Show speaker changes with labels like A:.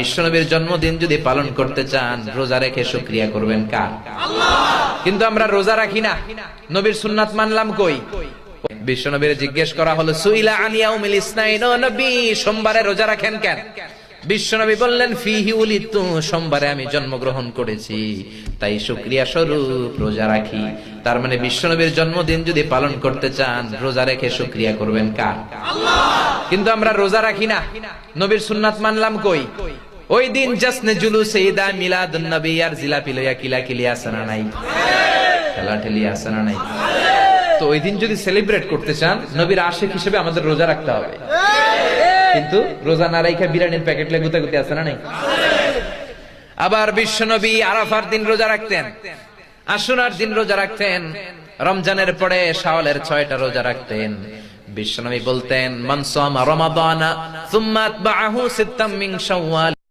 A: বিশ্বনবীর জন্মদিন যদি পালন করতে চান রোজা রেখে শুকরিয়া করবেন কার? আল্লাহ। কিন্তু আমরা রোজা রাখি না, নবীর সুন্নাত মানলাম কই? বিশ্বনবীর জিজ্ঞেস করা হলো সুইলা আন ইয়াউমিল ইসনাইন, ও নবী সোমবারে রোজা রাখেন কেন? বিশ্বনবী বললেন ফিহি উলিদতু, সোমবারে আমি জন্মগ্রহণ করেছি তাই শুকরিয়া স্বরূপ রোজা রাখি। তার মানে বিশ্বনবীর জন্মদিন যদি পালন করতে চান রোজা রেখে শুকরিয়া করবেন কার? আল্লাহ। কিন্তু আমরা রোজা রাখি না, নবীর সুন্নাত মানলাম কই? ওই দিন জাসনে জুলুসে ঈদা মিলাদুন নবী আর জিলাপি লইয়া কিলাকিলি আছে না নাই? খেলাঠেলি আছে না নাই? তো ওই দিন যদি সেলিব্রেট করতে চান নবীর আশিক হিসেবে আমাদের রোজা রাখতে হবে। কিন্তু রোজা না রাখা বিরিয়ানির প্যাকেট লে গুতাগুতি আছে না নাই? আবার বিশ্বনবী আরাফার দিন রোজা রাখতেন, আশুরার দিন রোজা রাখতেন, রমজানের পরে শাওয়ালের 6টা রোজা রাখতেন। বিশ্বনবী বলতেন মান সামা রমাদানা সুম্মা আতবাআহু সিত্তাম মিন শাওয়াল